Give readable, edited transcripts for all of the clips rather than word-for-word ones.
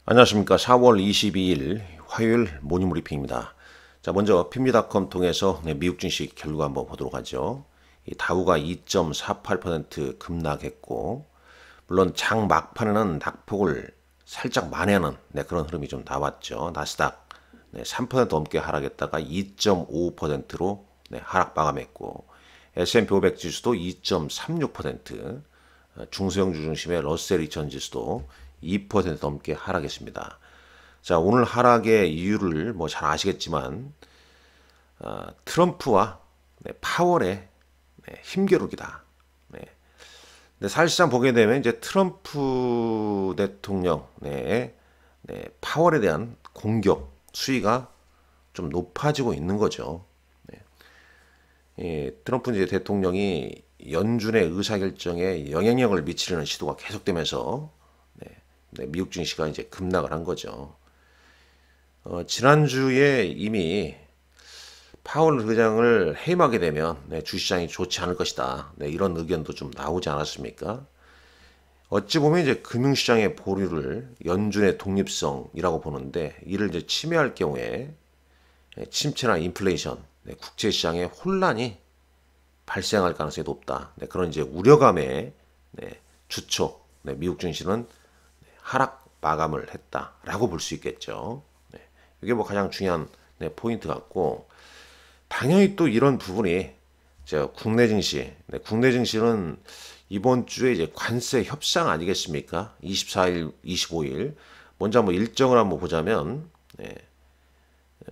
안녕하십니까. 4월 22일 화요일 모닝 브리핑입니다. 자, 먼저 핀미닷컴 통해서 미국 증시 결과 한번 보도록 하죠. 이 다우가 2.48% 급락했고, 물론 장 막판에는 낙폭을 살짝 만회하는 그런 흐름이 좀 나왔죠. 나스닥 3% 넘게 하락했다가 2.5%로 하락 마감했고, S&P 500 지수도 2.36%, 중소형주 중심의 러셀 2000 지수도 2% 넘게 하락했습니다. 자, 오늘 하락의 이유를 뭐 잘 아시겠지만 트럼프와 파월의 힘겨루기다. 근데 사실상 보게 되면 이제 트럼프 대통령의 파월에 대한 공격 수위가 좀 높아지고 있는 거죠. 트럼프 이제 대통령이 연준의 의사결정에 영향력을 미치려는 시도가 계속되면서 미국 증시가 이제 급락을 한 거죠. 지난주에 이미 파월 의장을 해임하게 되면 주시장이 좋지 않을 것이다. 이런 의견도 좀 나오지 않았습니까? 어찌 보면 이제 금융시장의 보류를 연준의 독립성이라고 보는데, 이를 이제 침해할 경우에 침체나 인플레이션, 국제시장의 혼란이 발생할 가능성이 높다. 그런 이제 우려감에 주초 미국 증시는 하락 마감을 했다라고 볼 수 있겠죠. 이게 뭐 가장 중요한 포인트 같고, 당연히 또 이런 부분이 국내 증시, 국내 증시는 이번 주에 이제 관세 협상 아니겠습니까? 24일, 25일. 먼저 한번 일정을 한번 보자면,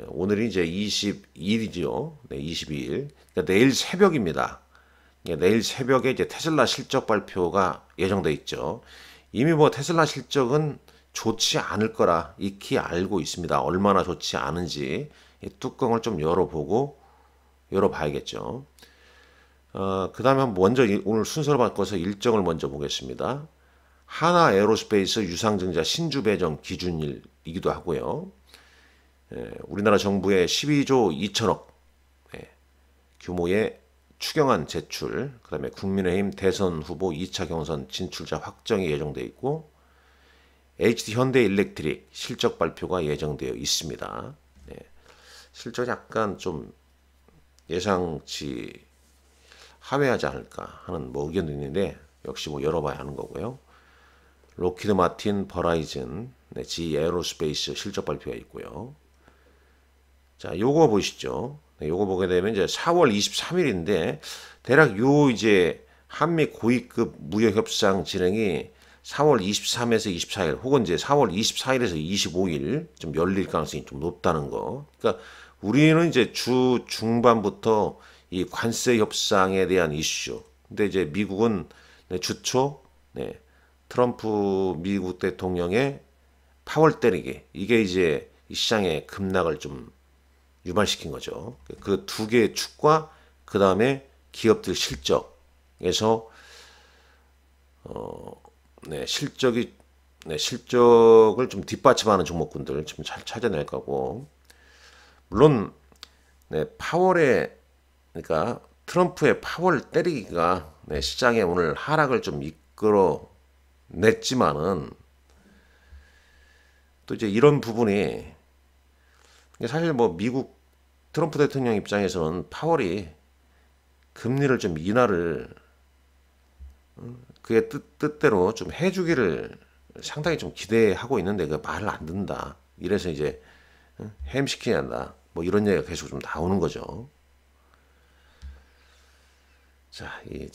오늘이 이제 22일이죠. 22일. 그러니까 내일 새벽입니다. 내일 새벽에 이제 테슬라 실적 발표가 예정돼 있죠. 이미 뭐 테슬라 실적은 좋지 않을 거라 익히 알고 있습니다. 얼마나 좋지 않은지 이 뚜껑을 좀 열어봐야겠죠. 그 다음에 먼저 오늘 순서를 바꿔서 일정을 먼저 보겠습니다. 하나 에어로스페이스 유상증자 신주 배정 기준일이기도 하고요. 우리나라 정부의 12조 2천억 규모의 추경안 제출, 그 다음에 국민의힘 대선 후보 2차 경선 진출자 확정이 예정되어 있고, HD 현대일렉트릭 실적 발표가 예정되어 있습니다. 실적이 약간 좀 예상치 하회하지 않을까 하는 뭐 의견도 있는데, 역시 뭐 열어봐야 하는 거고요. 로키드 마틴, 버라이즌, G 에어로스페이스 실적 발표가 있고요. 자, 요거 보시죠. 요거 보게 되면 이제 4월 23일인데 대략 요 이제 한미 고위급 무역 협상 진행이 4월 23일에서 24일 혹은 이제 4월 24일에서 25일 좀 열릴 가능성이 좀 높다는 거. 그러니까 우리는 이제 주 중반부터 이 관세 협상에 대한 이슈. 근데 이제 미국은 주초 트럼프 미국 대통령의 파월 때리기. 이게 이제 이 시장의 급락을 좀 유발시킨 거죠. 그 두 개의 축과 그 다음에 기업들 실적에서 실적을 좀 뒷받침하는 종목군들 좀 잘 찾아낼 거고, 물론 파월의 그러니까 트럼프의 파월 때리기가 시장에 오늘 하락을 좀 이끌어 냈지만은, 또 이제 이런 부분이 사실 뭐 미국 트럼프 대통령 입장에서는 파월이 금리를 좀 인하를 그의 뜻대로 좀 해주기를 상당히 좀 기대하고 있는데 그 말을 안 듣는다. 이래서 이제 해임시켜야 한다. 뭐 이런 얘기가 계속 좀 나오는 거죠. 자, 이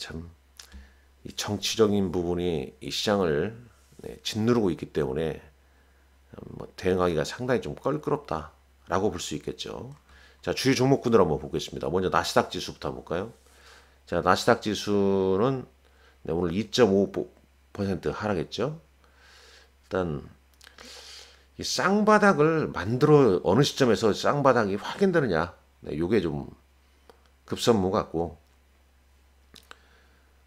정치적인 부분이 이 시장을 짓누르고 있기 때문에 뭐 대응하기가 상당히 좀 껄끄럽다라고 볼 수 있겠죠. 자, 주요 종목군들 한번 보겠습니다. 먼저 나스닥 지수부터 한번 볼까요? 자, 나스닥 지수는 오늘 2.5% 하락했죠. 일단 이 쌍바닥을 만들어 어느 시점에서 쌍바닥이 확인되느냐, 요게 좀 급선무 같고.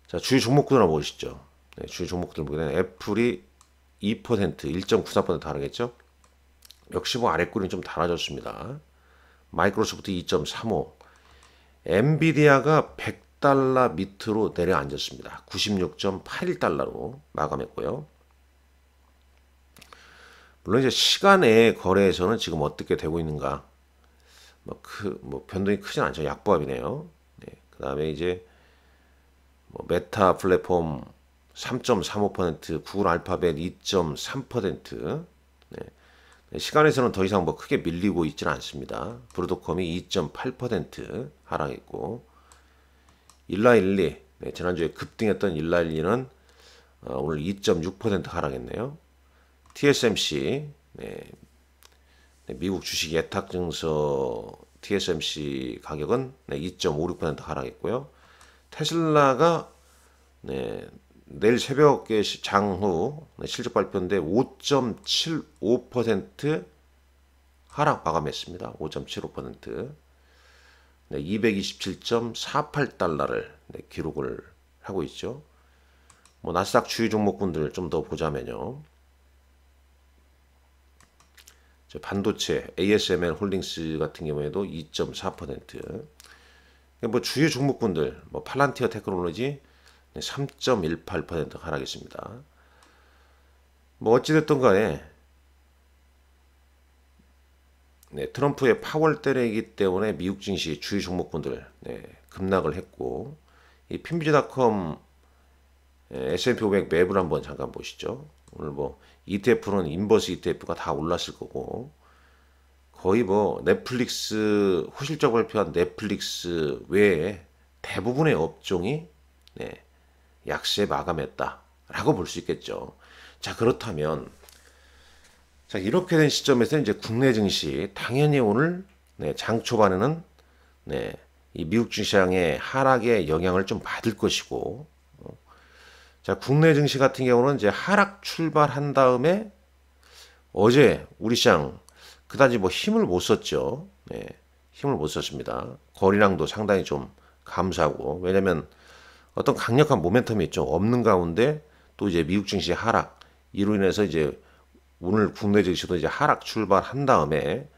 자, 주요 종목군을 한번 보시죠. 주요 종목들 보게 되면 애플이 2%, 1.94% 하락했죠. 역시 뭐 아랫골이 좀 달아졌습니다. 마이크로소프트 2.35, 엔비디아가 100달러 밑으로 내려앉았습니다. 96.81달러로 마감했고요. 물론 이제 시간의 거래에서는 지금 어떻게 되고 있는가? 변동이 크진 않죠. 약보합이네요. 네, 그 다음에 이제 메타 플랫폼 3.35%, 구글 알파벳 2.3%. 네, 시간에서는 더 이상 크게 밀리고 있지는 않습니다. 브로드컴이 2.8% 하락했고, 일라일리, 네, 지난주에 급등했던 일라일리는 오늘 2.6% 하락했네요. TSMC, 네, 미국 주식 예탁증서 TSMC 가격은 2.56% 하락했고요. 테슬라가 내일 새벽에 장후 실적 발표인데 5.75% 하락 마감했습니다. 5.75%. 227.48달러를 기록을 하고 있죠. 나스닥 주요 종목군들 좀 더 보자면요. 반도체 ASML 홀딩스 같은 경우에도 2.4%. 주요 종목군들 팔란티어 테크놀로지 3.18% 하락했습니다. 어찌됐든 간에 트럼프의 파월 때리기 때문에 미국 증시 주요 종목군들 급락을 했고, 이 핀비즈닷컴 S&P 500 맵을 한번 잠깐 보시죠. 오늘 ETF는 인버스 ETF가 다 올랐을 거고, 거의 넷플릭스 호실적 발표한 넷플릭스 외에 대부분의 업종이 약세 마감했다라고 볼 수 있겠죠. 자, 그렇다면 자, 이렇게 된 시점에서 이제 국내 증시 당연히 오늘 장 초반에는 이 미국 주시장의 하락에 영향을 좀 받을 것이고, 자, 국내 증시 같은 경우는 이제 하락 출발한 다음에 어제 우리 시장 그다지 힘을 못 썼죠. 힘을 못 썼습니다. 거래량도 상당히 좀 감소하고, 왜냐면 어떤 강력한 모멘텀이 좀 없는 가운데 또 이제 미국 증시 하락 이로 인해서 이제 오늘 국내 증시도 이제 하락 출발한 다음에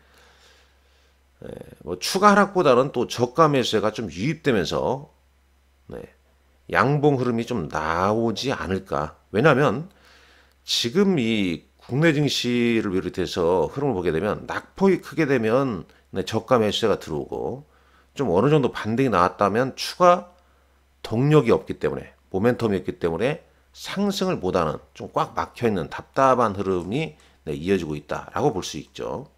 추가 하락보다는 또 저가 매수세가 좀 유입되면서 양봉 흐름이 좀 나오지 않을까. 왜냐하면 지금 이 국내 증시를 비롯해서 흐름을 보게 되면 낙폭이 크게 되면 저가 매수세가 들어오고, 좀 어느 정도 반등이 나왔다면 추가 동력이 없기 때문에, 모멘텀이 없기 때문에 상승을 못하는 좀 꽉 막혀있는 답답한 흐름이 이어지고 있다라고 볼 수 있죠.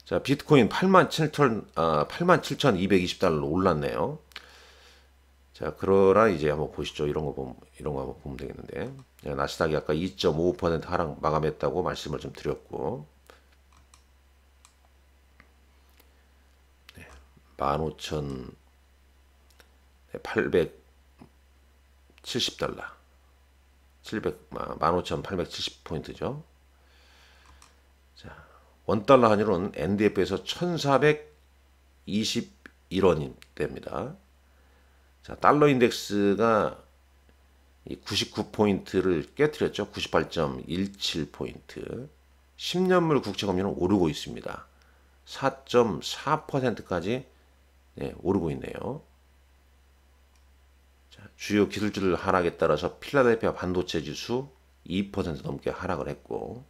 자, 비트코인 87,220달러로 올랐네요. 자, 그러나 이제 한번 보시죠. 이런 거 한번 보면 되겠는데. 나스닥이 아까 2.55% 하락 마감했다고 말씀을 좀 드렸고. 15,870달러. 15,870포인트죠. 자, 원달러 환율은 NDF에서 1,421원이 됩니다. 자, 달러 인덱스가 99포인트를 깨뜨렸죠. 98.17포인트. 10년물 국채금리는 오르고 있습니다. 4.4%까지 오르고 있네요. 자, 주요 기술주들 하락에 따라서 필라델피아 반도체 지수 2% 넘게 하락을 했고,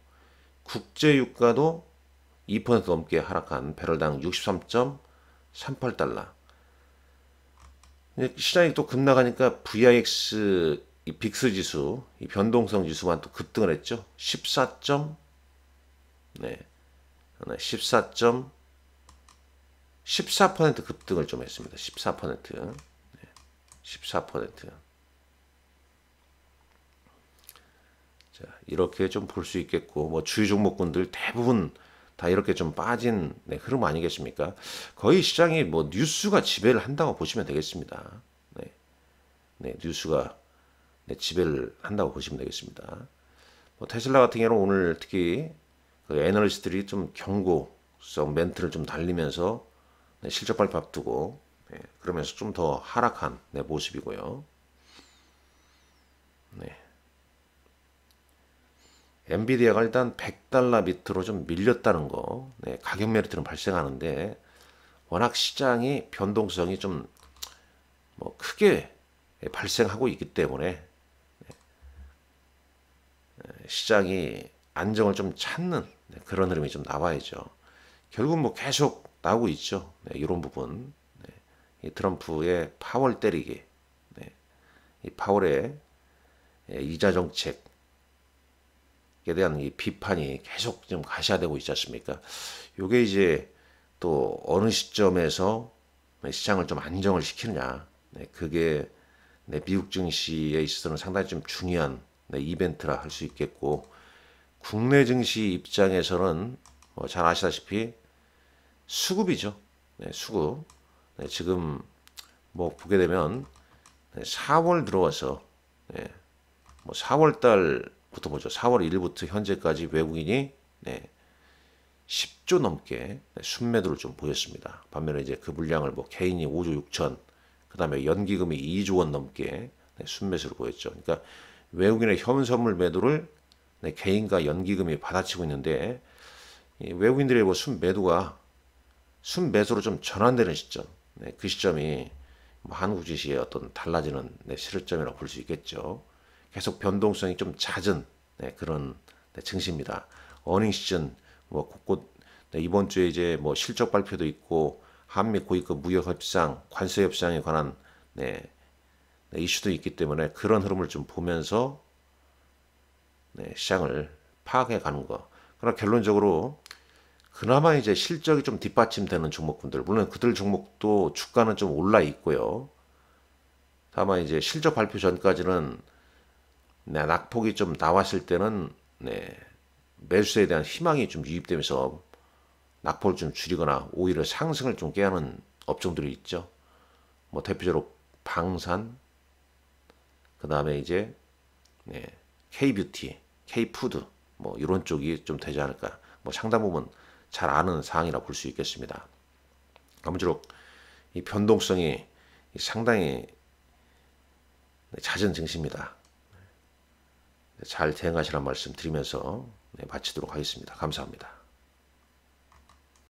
국제유가도 2% 넘게 하락한 배럴당 63.38달러. 시장이 또 급락하니까 VIX 이 빅스 지수, 이 변동성 지수만 또 급등을 했죠. 14% 급등을 좀 했습니다. 14%. 14%. 자, 이렇게 좀 볼 수 있겠고, 주요 종목군들 대부분 다 이렇게 좀 빠진 흐름 아니겠습니까? 거의 시장이 뉴스가 지배를 한다고 보시면 되겠습니다. 뉴스가 지배를 한다고 보시면 되겠습니다. 테슬라 같은 경우는 오늘 특히 그 애널리스트들이 좀 경고성 멘트를 좀 달리면서 실적 발표 앞두고 그러면서 좀 더 하락한 모습이고요. 엔비디아가 일단 100달러 밑으로 좀 밀렸다는 거, 가격 메리트는 발생하는데 워낙 시장이 변동성이 좀 크게 발생하고 있기 때문에 시장이 안정을 좀 찾는 그런 흐름이 좀 나와야죠. 결국 뭐 계속 나오고 있죠. 이런 부분. 이 트럼프의 파월 때리기, 이 파월의 이자 정책에 대한 이 비판이 계속 좀 가시화되고 있지 않습니까? 요게 이제 또 어느 시점에서 시장을 좀 안정을 시키느냐, 그게 미국 증시에 있어서는 상당히 좀 중요한 이벤트라 할 수 있겠고, 국내 증시 입장에서는 잘 아시다시피 수급이죠. 수급. 지금 뭐 보게 되면 4월 들어와서 뭐 4월 달부터 보죠. 4월 1일부터 현재까지 외국인이 10조 넘게 순매도를 좀 보였습니다. 반면에 이제 그 물량을 뭐 개인이 5조 6천, 그다음에 연기금이 2조 원 넘게 순매수를 보였죠. 그러니까 외국인의 현선물 매도를 개인과 연기금이 받아치고 있는데, 외국인들의 뭐 순매도가 순매수로 좀 전환되는 시점, 그 시점이 뭐 한국 주식의 어떤 달라지는 시점이라고 볼 수 있겠죠. 계속 변동성이 좀 잦은 그런 증시입니다. 어닝 시즌 뭐 곳곳 이번 주에 이제 뭐 실적 발표도 있고, 한미 고위급 무역 협상, 관세 협상에 관한 이슈도 있기 때문에 그런 흐름을 좀 보면서 시장을 파악해 가는 거. 그러나 결론적으로 그나마 이제 실적이 좀 뒷받침되는 종목군들, 물론 그들 종목도 주가는 좀 올라 있고요. 다만 이제 실적 발표 전까지는 낙폭이 좀 나왔을 때는 매수에 대한 희망이 좀 유입되면서 낙폭을 좀 줄이거나 오히려 상승을 좀 깨하는 업종들이 있죠. 뭐 대표적으로 방산, 그 다음에 이제 K뷰티, K푸드 뭐 이런 쪽이 좀 되지 않을까. 뭐 상당 부분 잘 아는 사항이라 볼 수 있겠습니다. 아무쪼록 이 변동성이 상당히 잦은 증시입니다. 잘 대응하시라는 말씀 드리면서 마치도록 하겠습니다. 감사합니다.